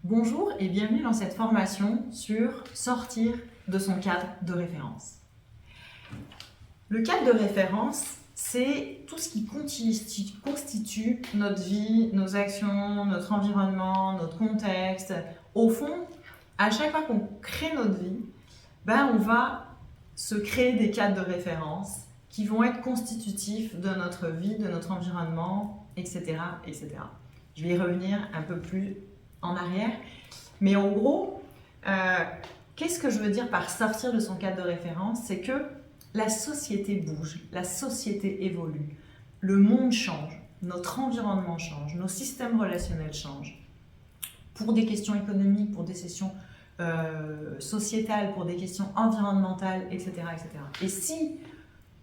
Bonjour et bienvenue dans cette formation sur sortir de son cadre de référence. Le cadre de référence, c'est tout ce qui constitue notre vie, nos actions, notre environnement, notre contexte. Au fond, à chaque fois qu'on crée notre vie, on va se créer des cadres de référence qui vont être constitutifs de notre vie, de notre environnement, etc., etc. Je vais y revenir un peu plus en arrière. Mais en gros, qu'est-ce que je veux dire par sortir de son cadre de référence? C'est que la société bouge, la société évolue, le monde change, notre environnement change, nos systèmes relationnels changent. Pour des questions économiques, pour des questions sociétales, pour des questions environnementales, etc., etc. Et si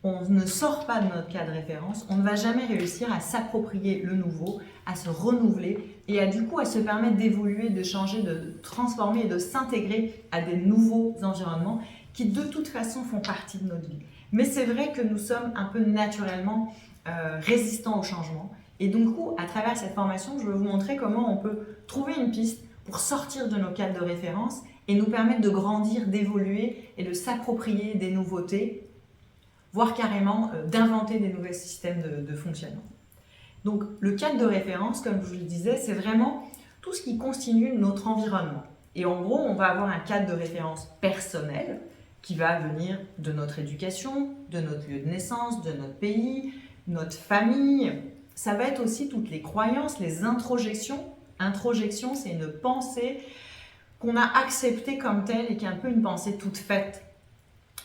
on ne sort pas de notre cadre de référence, on ne va jamais réussir à s'approprier le nouveau, à se renouveler et à du coup à se permettre d'évoluer, de changer, de transformer et de s'intégrer à des nouveaux environnements qui de toute façon font partie de notre vie. Mais c'est vrai que nous sommes un peu naturellement résistants au changement et du coup à travers cette formation, je vais vous montrer comment on peut trouver une piste pour sortir de nos cadres de référence et nous permettre de grandir, d'évoluer et de s'approprier des nouveautés, voire carrément d'inventer des nouveaux systèmes de fonctionnement. Donc le cadre de référence, comme je vous le disais, c'est vraiment tout ce qui constitue notre environnement. Et en gros, on va avoir un cadre de référence personnel qui va venir de notre éducation, de notre lieu de naissance, de notre pays, notre famille. Ça va être aussi toutes les croyances, les introjections. Introjection, c'est une pensée qu'on a acceptée comme telle et qui est un peu une pensée toute faite.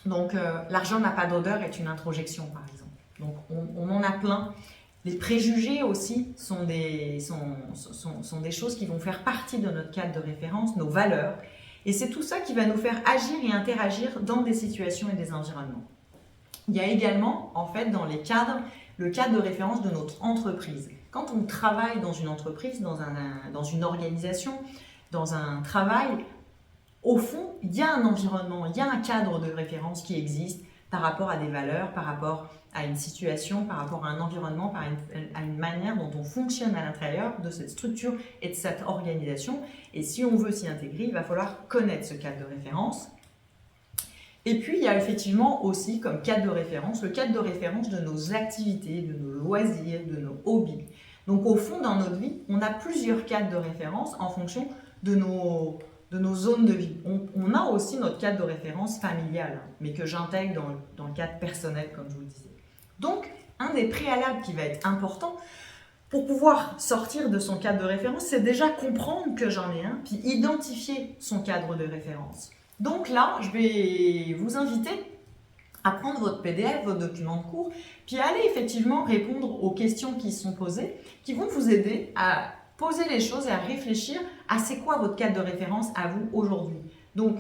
Donc, l'argent n'a pas d'odeur est une introjection, par exemple. Donc, on en a plein. Les préjugés aussi sont des choses qui vont faire partie de notre cadre de référence, nos valeurs. Et c'est tout ça qui va nous faire agir et interagir dans des situations et des environnements. Il y a également, en fait, dans les cadres, le cadre de référence de notre entreprise. Quand on travaille dans une entreprise, dans une organisation, dans un travail, au fond, il y a un environnement, il y a un cadre de référence qui existe par rapport à des valeurs, par rapport à une situation, par rapport à un environnement, à une manière dont on fonctionne à l'intérieur de cette structure et de cette organisation. Et si on veut s'y intégrer, il va falloir connaître ce cadre de référence. Et puis, il y a effectivement aussi comme cadre de référence, le cadre de référence de nos activités, de nos loisirs, de nos hobbies. Donc, au fond, dans notre vie, on a plusieurs cadres de référence en fonction de nos zones de vie. On a aussi notre cadre de référence familial, mais que j'intègre dans le cadre personnel, comme je vous le disais. Donc, un des préalables qui va être important pour pouvoir sortir de son cadre de référence, c'est déjà comprendre que j'en ai un, puis identifier son cadre de référence. Donc là, je vais vous inviter à prendre votre PDF, votre document de cours, puis à aller effectivement répondre aux questions qui sont posées, qui vont vous aider à poser les choses et à réfléchir à c'est quoi votre cadre de référence à vous aujourd'hui. Donc,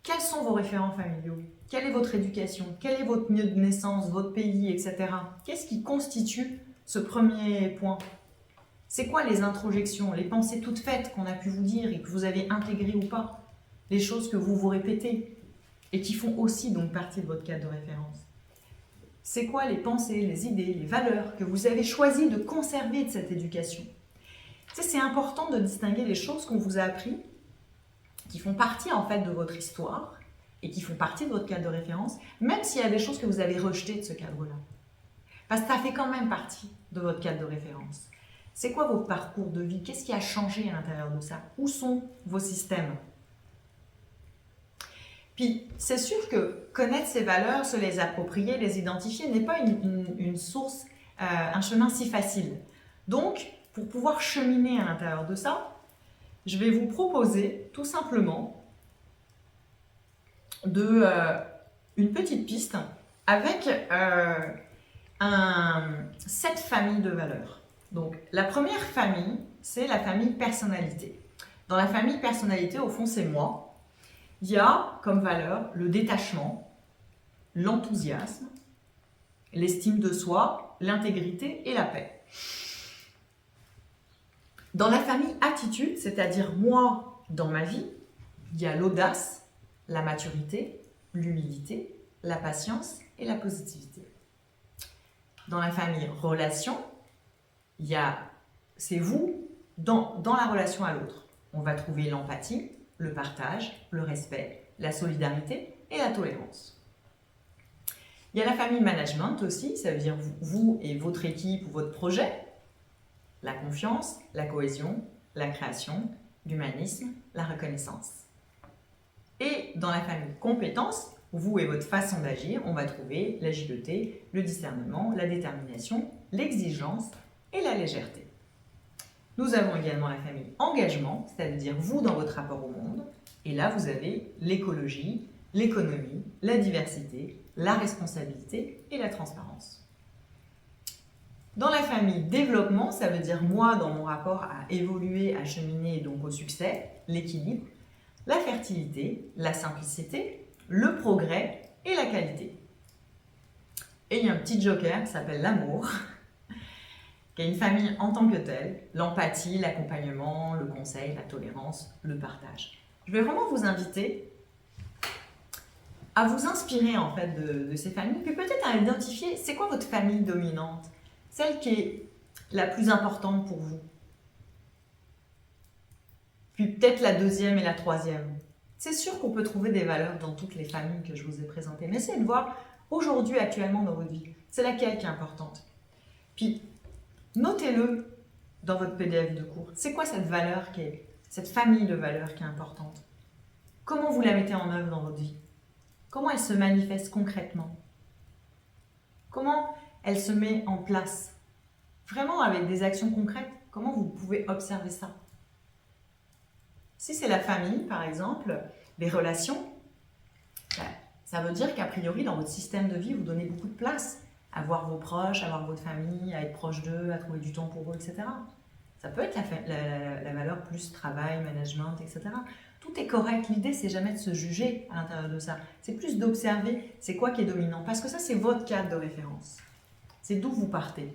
quels sont vos référents familiaux? Quelle est votre éducation? Quel est votre lieu de naissance, votre pays, etc. Qu'est-ce qui constitue ce premier point? C'est quoi les introjections, les pensées toutes faites qu'on a pu vous dire et que vous avez intégrées ou pas? Les choses que vous vous répétez et qui font aussi donc partie de votre cadre de référence. C'est quoi les pensées, les idées, les valeurs que vous avez choisi de conserver de cette éducation? C'est important de distinguer les choses qu'on vous a apprises, qui font partie en fait de votre histoire et qui font partie de votre cadre de référence, même s'il y a des choses que vous avez rejetées de ce cadre-là. Parce que ça fait quand même partie de votre cadre de référence. C'est quoi vos parcours de vie? Qu'est-ce qui a changé à l'intérieur de ça? Où sont vos systèmes? Puis, c'est sûr que connaître ces valeurs, se les approprier, les identifier, n'est pas une source, un chemin si facile. Donc, pour pouvoir cheminer à l'intérieur de ça, je vais vous proposer tout simplement une petite piste avec 7 familles de valeurs. Donc, la première famille, c'est la famille personnalité. Dans la famille personnalité, au fond, c'est moi. Il y a comme valeur le détachement, l'enthousiasme, l'estime de soi, l'intégrité et la paix. Dans la famille attitude, c'est-à-dire moi dans ma vie, il y a l'audace, la maturité, l'humilité, la patience et la positivité. Dans la famille relation, il y a c'est vous dans la relation à l'autre, on va trouver l'empathie, le partage, le respect, la solidarité et la tolérance. Il y a la famille management aussi, ça veut dire vous et votre équipe ou votre projet, la confiance, la cohésion, la création, l'humanisme, la reconnaissance. Et dans la famille compétences, vous et votre façon d'agir, on va trouver l'agilité, le discernement, la détermination, l'exigence et la légèreté. Nous avons également la famille engagement, c'est-à-dire vous dans votre rapport au monde. Et là, vous avez l'écologie, l'économie, la diversité, la responsabilité et la transparence. Dans la famille développement, ça veut dire moi dans mon rapport à évoluer, à cheminer et donc au succès, l'équilibre, la fertilité, la simplicité, le progrès et la qualité. Et il y a un petit joker qui s'appelle l'amour, qui est une famille en tant que telle, l'empathie, l'accompagnement, le conseil, la tolérance, le partage. Je vais vraiment vous inviter à vous inspirer en fait de ces familles, puis peut-être à identifier c'est quoi votre famille dominante, celle qui est la plus importante pour vous. Puis peut-être la deuxième et la troisième. C'est sûr qu'on peut trouver des valeurs dans toutes les familles que je vous ai présentées, mais essayez de voir aujourd'hui, actuellement dans votre vie, c'est laquelle qui est importante. Puis notez-le dans votre PDF de cours. C'est quoi cette valeur cette famille de valeurs qui est importante? Comment vous la mettez en œuvre dans votre vie? Comment elle se manifeste concrètement? Comment elle se met en place? Vraiment avec des actions concrètes, comment vous pouvez observer ça? Si c'est la famille, par exemple, les relations, ça veut dire qu'a priori, dans votre système de vie, vous donnez beaucoup de place à voir vos proches, à voir votre famille, à être proche d'eux, à trouver du temps pour eux, etc. Ça peut être la valeur plus travail, management, etc. Tout est correct. L'idée, c'est jamais de se juger à l'intérieur de ça. C'est plus d'observer c'est quoi qui est dominant. Parce que ça, c'est votre cadre de référence. C'est d'où vous partez.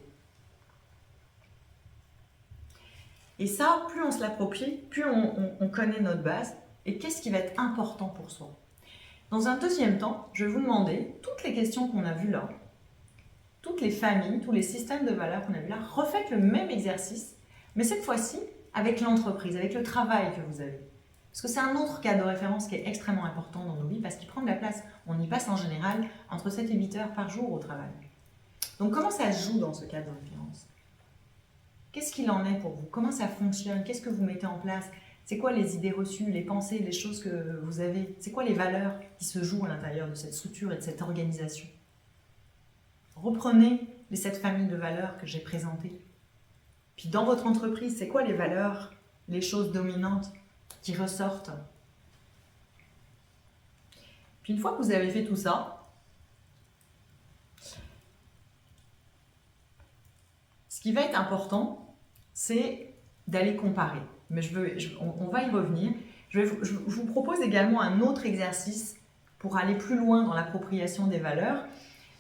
Et ça, plus on se l'approprie, plus on connaît notre base et qu'est-ce qui va être important pour soi. Dans un deuxième temps, je vais vous demander toutes les questions qu'on a vues là, toutes les familles, tous les systèmes de valeurs qu'on a vus là, refaites le même exercice, mais cette fois-ci avec l'entreprise, avec le travail que vous avez. Parce que c'est un autre cadre de référence qui est extrêmement important dans nos vies parce qu'il prend de la place. On y passe en général entre 7 et 8 heures par jour au travail. Donc comment ça se joue dans ce cadre de référence? Qu'est-ce qu'il en est pour vous? Comment ça fonctionne? Qu'est-ce que vous mettez en place? C'est quoi les idées reçues, les pensées, les choses que vous avez? C'est quoi les valeurs qui se jouent à l'intérieur de cette structure et de cette organisation? Reprenez les 7 familles de valeurs que j'ai présentées. Puis dans votre entreprise, c'est quoi les valeurs, les choses dominantes qui ressortent? Puis une fois que vous avez fait tout ça, ce qui va être important, c'est d'aller comparer. Mais on va y revenir. Je vous propose également un autre exercice pour aller plus loin dans l'appropriation des valeurs.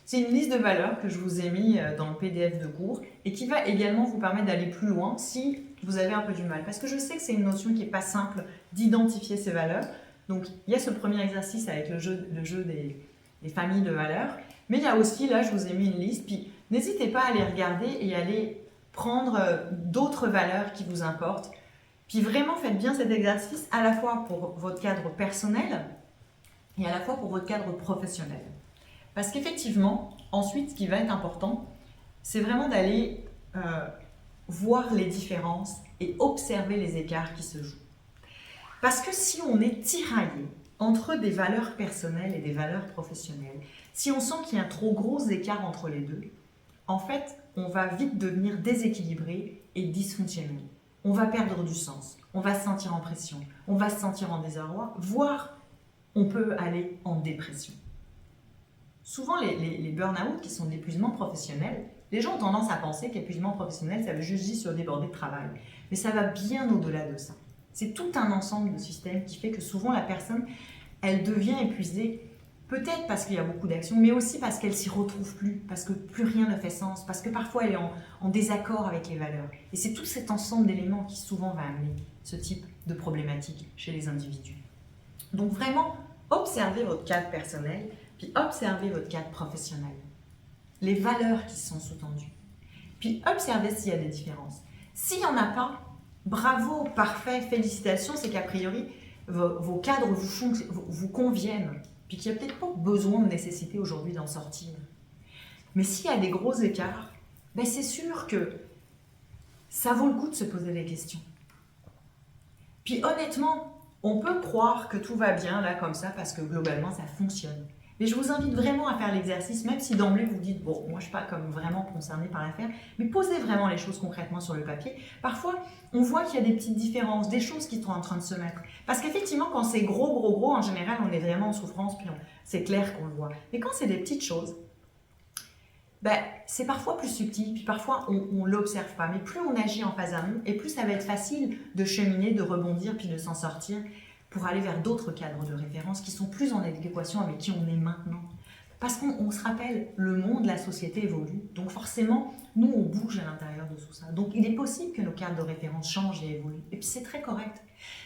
C'est une liste de valeurs que je vous ai mis dans le PDF de cours et qui va également vous permettre d'aller plus loin si vous avez un peu du mal. Parce que je sais que c'est une notion qui n'est pas simple d'identifier ces valeurs. Donc, il y a ce premier exercice avec le jeu des familles de valeurs. Mais il y a aussi, là, je vous ai mis une liste. Puis, n'hésitez pas à aller regarder et aller prendre d'autres valeurs qui vous importent. Puis, vraiment, faites bien cet exercice à la fois pour votre cadre personnel et à la fois pour votre cadre professionnel. Parce qu'effectivement, ensuite, ce qui va être important, c'est vraiment d'aller voir les différences et observer les écarts qui se jouent. Parce que si on est tiraillé entre des valeurs personnelles et des valeurs professionnelles, si on sent qu'il y a un trop gros écart entre les deux, en fait, on va vite devenir déséquilibré et dysfonctionnel. On va perdre du sens, on va se sentir en pression, on va se sentir en désarroi, voire on peut aller en dépression. Souvent, les burn-out qui sont de l'épuisement professionnel, les gens ont tendance à penser qu'épuisement professionnel, ça veut juste dire sur débordé de travail. Mais ça va bien au-delà de ça. C'est tout un ensemble de systèmes qui fait que souvent la personne, elle devient épuisée, peut-être parce qu'il y a beaucoup d'actions, mais aussi parce qu'elle s'y retrouve plus, parce que plus rien ne fait sens, parce que parfois elle est en désaccord avec les valeurs. Et c'est tout cet ensemble d'éléments qui souvent va amener ce type de problématique chez les individus. Donc vraiment, observez votre cadre personnel, puis observez votre cadre professionnel. Les valeurs qui sont sous-tendues. Puis observez s'il y a des différences. S'il n'y en a pas, bravo, parfait, félicitations, c'est qu'a priori, vos cadres vous conviennent, puis qu'il n'y a peut-être pas besoin de nécessité aujourd'hui d'en sortir. Mais s'il y a des gros écarts, ben c'est sûr que ça vaut le coup de se poser des questions. Puis honnêtement, on peut croire que tout va bien là comme ça parce que globalement ça fonctionne. Mais je vous invite vraiment à faire l'exercice, même si d'emblée vous dites, bon, moi je ne suis pas comme vraiment concernée par l'affaire, mais posez vraiment les choses concrètement sur le papier. Parfois, on voit qu'il y a des petites différences, des choses qui sont en train de se mettre. Parce qu'effectivement, quand c'est gros, en général, on est vraiment en souffrance, puis c'est clair qu'on le voit. Mais quand c'est des petites choses, ben, c'est parfois plus subtil, puis parfois on ne l'observe pas. Mais plus on agit en phase amont, et plus ça va être facile de cheminer, de rebondir, puis de s'en sortir pour aller vers d'autres cadres de référence qui sont plus en adéquation avec qui on est maintenant. Parce qu'on se rappelle, le monde, la société évolue, donc forcément, nous, on bouge à l'intérieur de tout ça. Donc il est possible que nos cadres de référence changent et évoluent, et puis c'est très correct.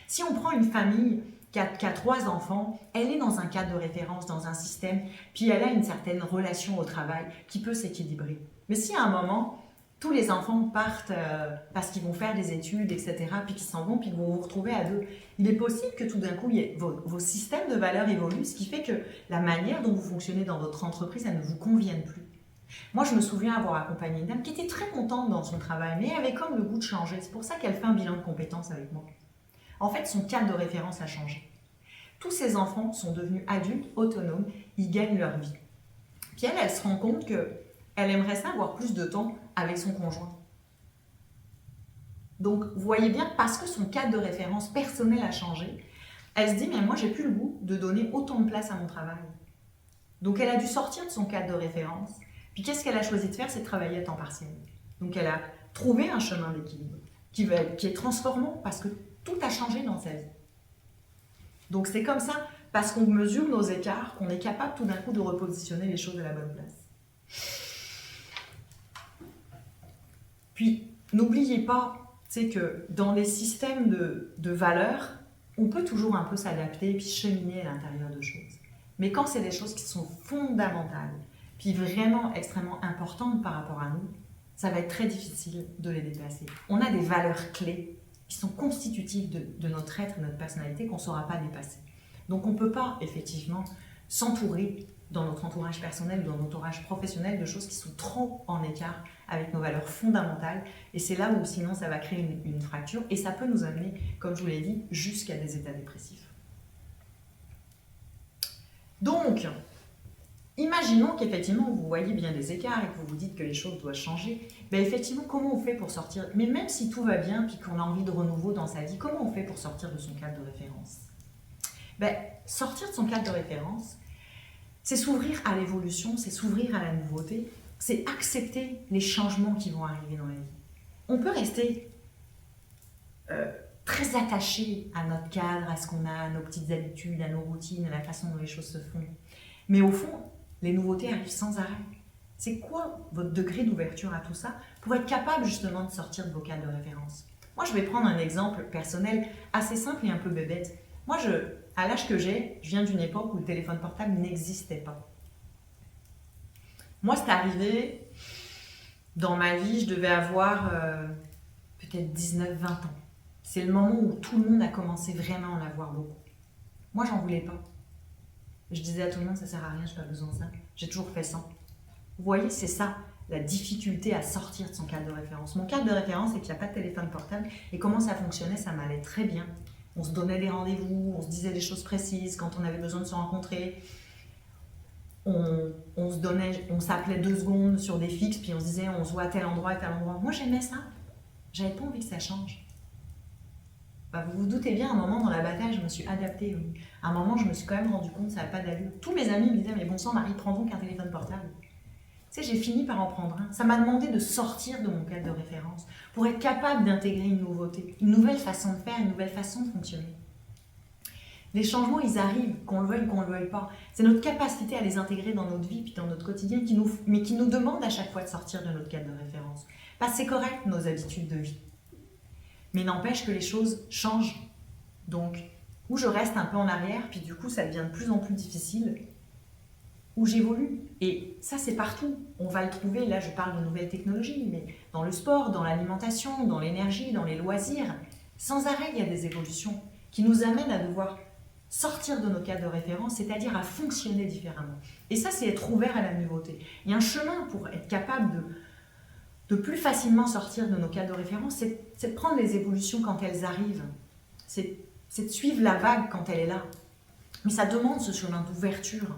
Si on prend une famille qui a 3 enfants, elle est dans un cadre de référence, dans un système, puis elle a une certaine relation au travail qui peut s'équilibrer. Mais si à un moment, tous les enfants partent parce qu'ils vont faire des études, etc., puis qu'ils s'en vont, puis qu'ils vont vous retrouver à 2, il est possible que tout d'un coup, vos systèmes de valeurs évoluent, ce qui fait que la manière dont vous fonctionnez dans votre entreprise, elle ne vous convienne plus. Moi, je me souviens avoir accompagné une dame qui était très contente dans son travail, mais avait comme le goût de changer. C'est pour ça qu'elle fait un bilan de compétences avec moi. En fait, son cadre de référence a changé. Tous ses enfants sont devenus adultes, autonomes, ils gagnent leur vie. Puis elle se rend compte qu'elle aimerait ça avoir plus de temps avec son conjoint. Donc, vous voyez bien, parce que son cadre de référence personnel a changé, elle se dit, mais moi, j'ai plus le goût de donner autant de place à mon travail. Donc, elle a dû sortir de son cadre de référence. Puis, qu'est-ce qu'elle a choisi de faire? C'est de travailler à temps partiel. Donc, elle a trouvé un chemin d'équilibre qui est transformant parce que tout a changé dans sa vie. Donc, c'est comme ça, parce qu'on mesure nos écarts, qu'on est capable tout d'un coup de repositionner les choses à la bonne place. Puis, n'oubliez pas, c'est que dans les systèmes de valeurs, on peut toujours un peu s'adapter puis cheminer à l'intérieur de choses. Mais quand c'est des choses qui sont fondamentales, puis vraiment extrêmement importantes par rapport à nous, ça va être très difficile de les déplacer. On a des valeurs clés qui sont constitutives de notre être, de notre personnalité, qu'on ne saura pas dépasser. Donc on ne peut pas, effectivement, s'entourer dans notre entourage personnel ou dans notre entourage professionnel de choses qui sont trop en écart avec nos valeurs fondamentales. Et c'est là où, sinon, ça va créer une fracture et ça peut nous amener, comme je vous l'ai dit, jusqu'à des états dépressifs. Donc, imaginons qu'effectivement, vous voyez bien des écarts et que vous vous dites que les choses doivent changer. Ben effectivement, comment on fait pour sortir? Mais même si tout va bien puis qu'on a envie de renouveau dans sa vie, comment on fait pour sortir de son cadre de référence? Ben, sortir de son cadre de référence, c'est s'ouvrir à l'évolution, c'est s'ouvrir à la nouveauté, c'est accepter les changements qui vont arriver dans la vie. On peut rester très attaché à notre cadre, à ce qu'on a, à nos petites habitudes, à nos routines, à la façon dont les choses se font. Mais au fond, les nouveautés arrivent sans arrêt. C'est quoi votre degré d'ouverture à tout ça pour être capable justement de sortir de vos cadres de référence? Moi, je vais prendre un exemple personnel assez simple et un peu bébête. Moi, à l'âge que j'ai, je viens d'une époque où le téléphone portable n'existait pas. Moi, c'est arrivé, dans ma vie, je devais avoir peut-être 19-20 ans. C'est le moment où tout le monde a commencé vraiment à en avoir beaucoup. Moi, j'en voulais pas. Je disais à tout le monde, ça sert à rien, j'ai pas besoin de ça. J'ai toujours fait ça. Vous voyez, c'est ça, la difficulté à sortir de son cadre de référence. Mon cadre de référence, c'est qu'il n'y a pas de téléphone portable. Et comment ça fonctionnait, ça m'allait très bien. On se donnait des rendez-vous, on se disait des choses précises quand on avait besoin de se rencontrer. On s'appelait 2 secondes sur des fixes, puis on se disait on se voit à tel endroit, à tel endroit. Moi, j'aimais ça. J'avais pas envie que ça change. Bah, vous vous doutez bien, à un moment dans la bataille, je me suis adaptée. Oui. À un moment, je me suis quand même rendu compte que ça n'avait pas d'allure. Tous mes amis me disaient mais bon sang, Marie, prends donc un téléphone portable. Tu sais, j'ai fini par en prendre un. Ça m'a demandé de sortir de mon cadre de référence pour être capable d'intégrer une nouveauté, une nouvelle façon de faire, une nouvelle façon de fonctionner. Les changements, ils arrivent, qu'on le veuille ou qu'on ne le veuille pas. C'est notre capacité à les intégrer dans notre vie, puis dans notre quotidien, qui nous demande à chaque fois de sortir de notre cadre de référence. Parce que c'est correct, nos habitudes de vie. Mais n'empêche que les choses changent. Donc, où je reste un peu en arrière, puis du coup, ça devient de plus en plus difficile. où j'évolue. Et ça, c'est partout. On va le trouver, là je parle de nouvelles technologies, mais dans le sport, dans l'alimentation, dans l'énergie, dans les loisirs. Sans arrêt, il y a des évolutions qui nous amènent à devoir sortir de nos cadres de référence, c'est-à-dire à fonctionner différemment. Et ça, c'est être ouvert à la nouveauté. Il y a un chemin pour être capable de plus facilement sortir de nos cadres de référence, c'est de prendre les évolutions quand elles arrivent. C'est de suivre la vague quand elle est là. Mais ça demande ce chemin d'ouverture.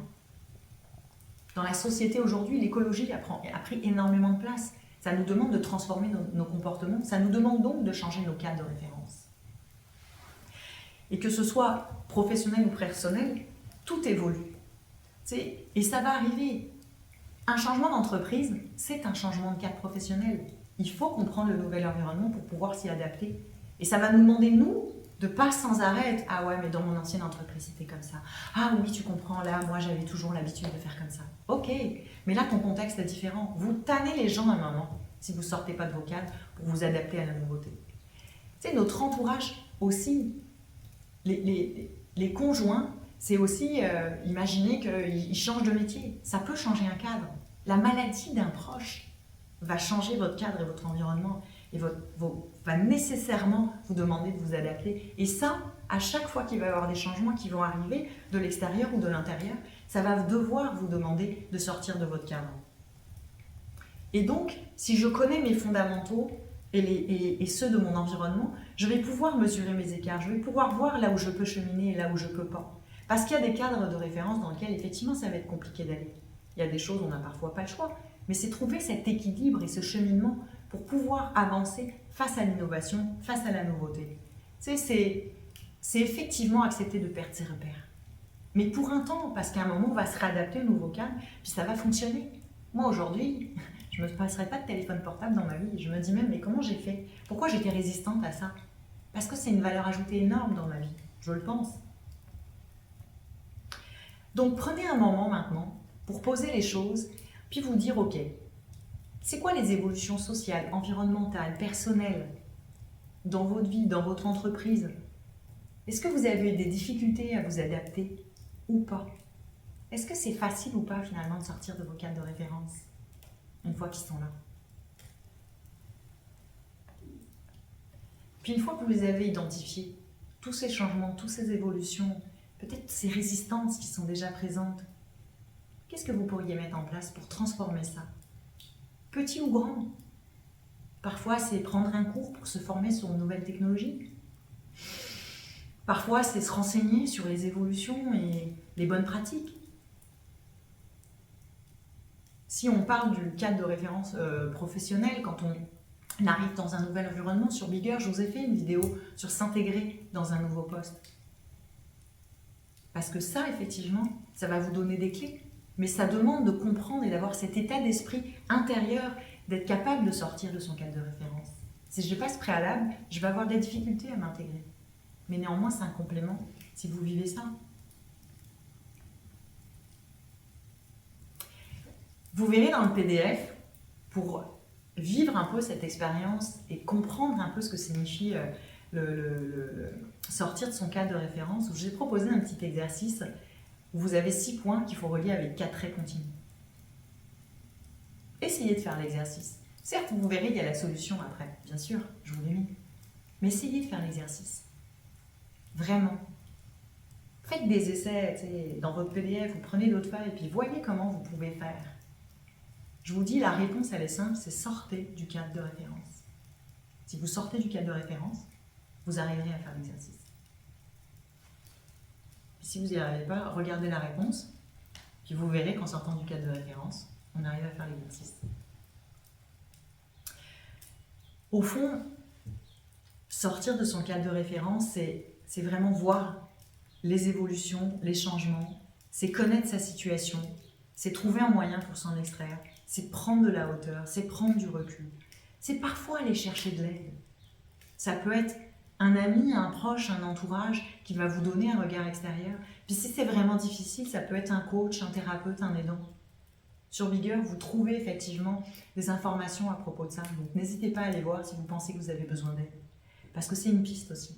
Dans la société aujourd'hui, l'écologie a pris énormément de place. Ça nous demande de transformer nos comportements, ça nous demande donc de changer nos cadres de référence. Et que ce soit professionnel ou personnel, tout évolue. Et ça va arriver. Un changement d'entreprise, c'est un changement de cadre professionnel. Il faut comprendre le nouvel environnement pour pouvoir s'y adapter. Et ça va nous demander, nous, de pas sans arrêt être, ah ouais, mais dans mon ancienne entreprise, c'était comme ça. Ah oui, tu comprends, là, moi, j'avais toujours l'habitude de faire comme ça. Ok, mais là, ton contexte est différent. Vous tannez les gens à un moment, si vous ne sortez pas de vos cadres, pour vous adapter à la nouveauté. Tu sais, notre entourage aussi, les conjoints, c'est aussi imaginer qu'ils changent de métier. Ça peut changer un cadre. La maladie d'un proche va changer votre cadre et votre environnement et va nécessairement vous demander de vous adapter. Et ça, à chaque fois qu'il va y avoir des changements qui vont arriver de l'extérieur ou de l'intérieur, ça va devoir vous demander de sortir de votre cadre. Et donc, si je connais mes fondamentaux et ceux de mon environnement, je vais pouvoir mesurer mes écarts, je vais pouvoir voir là où je peux cheminer et là où je ne peux pas. Parce qu'il y a des cadres de référence dans lesquels, effectivement, ça va être compliqué d'aller. Il y a des choses où on n'a parfois pas le choix, mais c'est trouver cet équilibre et ce cheminement pour pouvoir avancer face à l'innovation, face à la nouveauté. Tu sais, c'est effectivement accepter de perdre ses repères. Mais pour un temps, parce qu'à un moment, on va se réadapter au nouveau cadre, puis ça va fonctionner. Moi, aujourd'hui, je ne me passerai pas de téléphone portable dans ma vie. Je me dis même, mais comment j'ai fait? Pourquoi j'étais résistante à ça? Parce que c'est une valeur ajoutée énorme dans ma vie, je le pense. Donc prenez un moment maintenant pour poser les choses, puis vous dire, ok, c'est quoi les évolutions sociales, environnementales, personnelles dans votre vie, dans votre entreprise? Est-ce que vous avez des difficultés à vous adapter ou pas? Est-ce que c'est facile ou pas finalement de sortir de vos cadres de référence une fois qu'ils sont là? Puis une fois que vous les avez identifiés, tous ces changements, toutes ces évolutions, peut-être ces résistances qui sont déjà présentes, qu'est-ce que vous pourriez mettre en place pour transformer ça? Petit ou grand? Parfois, c'est prendre un cours pour se former sur une nouvelle technologie. Parfois, c'est se renseigner sur les évolutions et les bonnes pratiques. Si on parle du cadre de référence professionnel, quand on arrive dans un nouvel environnement, sur Bigger, je vous ai fait une vidéo sur s'intégrer dans un nouveau poste. Parce que ça, effectivement, ça va vous donner des clés. Mais ça demande de comprendre et d'avoir cet état d'esprit intérieur, d'être capable de sortir de son cadre de référence. Si je n'ai pas ce préalable, je vais avoir des difficultés à m'intégrer. Mais néanmoins, c'est un complément si vous vivez ça. Vous verrez dans le PDF, pour vivre un peu cette expérience et comprendre un peu ce que signifie sortir de son cadre de référence, j'ai proposé un petit exercice où vous avez 6 points qu'il faut relier avec 4 traits continus. Essayez de faire l'exercice. Certes, vous verrez, il y a la solution après, bien sûr, je vous l'ai mis. Mais essayez de faire l'exercice. Vraiment. Faites des essais dans votre PDF, vous prenez d'autres feuilles et puis voyez comment vous pouvez faire. Je vous dis, la réponse, elle est simple, c'est sortez du cadre de référence. Si vous sortez du cadre de référence, vous arriverez à faire l'exercice. Si vous n'y arrivez pas, regardez la réponse, puis vous verrez qu'en sortant du cadre de référence, on arrive à faire l'exercice. Au fond, sortir de son cadre de référence, c'est vraiment voir les évolutions, les changements, c'est connaître sa situation, c'est trouver un moyen pour s'en extraire, c'est prendre de la hauteur, c'est prendre du recul, c'est parfois aller chercher de l'aide. Ça peut être un ami, un proche, un entourage qui va vous donner un regard extérieur. Puis si c'est vraiment difficile, ça peut être un coach, un thérapeute, un aidant. Sur Bigger, vous trouvez effectivement des informations à propos de ça. Donc n'hésitez pas à aller voir si vous pensez que vous avez besoin d'aide. Parce que c'est une piste aussi.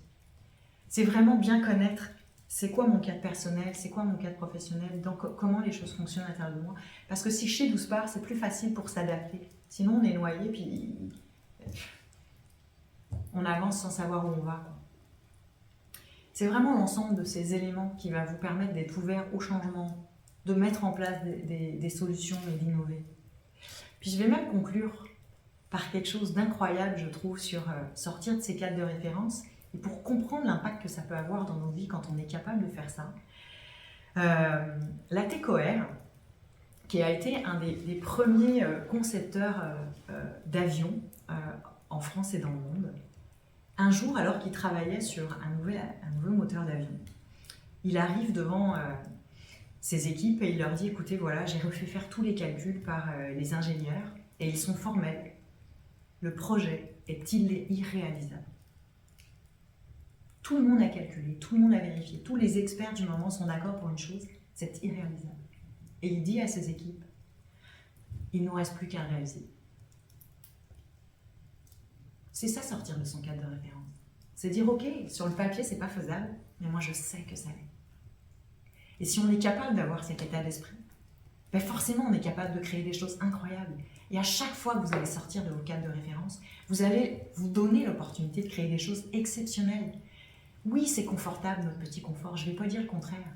C'est vraiment bien connaître c'est quoi mon cadre personnel, c'est quoi mon cadre professionnel, comment les choses fonctionnent à l'intérieur de moi. Parce que si je sais d'où je pars, c'est plus facile pour s'adapter. Sinon, on est noyé, puis on avance sans savoir où on va, quoi. C'est vraiment l'ensemble de ces éléments qui va vous permettre d'être ouvert au changement, de mettre en place des solutions et d'innover. Puis je vais même conclure par quelque chose d'incroyable, je trouve, sur sortir de ces cadres de référence. Et pour comprendre l'impact que ça peut avoir dans nos vies quand on est capable de faire ça, Latte Coher, qui a été un des premiers concepteurs d'avions en France et dans le monde, un jour, alors qu'il travaillait sur un nouveau moteur d'avion, il arrive devant ses équipes et il leur dit « Écoutez, voilà, j'ai refait faire tous les calculs par les ingénieurs et ils sont formels. Le projet est irréalisable. » Tout le monde a calculé, tout le monde a vérifié, tous les experts du moment sont d'accord pour une chose, c'est irréalisable. Et il dit à ses équipes, il ne nous reste plus qu'à le réaliser. C'est ça, sortir de son cadre de référence. C'est dire, ok, sur le papier, c'est pas faisable, mais moi je sais que ça l'est. Et si on est capable d'avoir cet état d'esprit, ben forcément on est capable de créer des choses incroyables. Et à chaque fois que vous allez sortir de vos cadres de référence, vous allez vous donner l'opportunité de créer des choses exceptionnelles. Oui, c'est confortable, notre petit confort, je ne vais pas dire le contraire.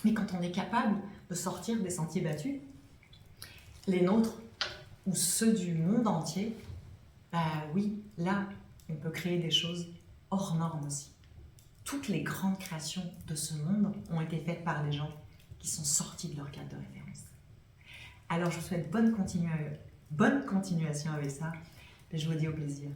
Mais quand on est capable de sortir des sentiers battus, les nôtres ou ceux du monde entier, bah oui, là, on peut créer des choses hors normes aussi. Toutes les grandes créations de ce monde ont été faites par des gens qui sont sortis de leur cadre de référence. Alors je vous souhaite bonne continuation avec ça et je vous dis au plaisir.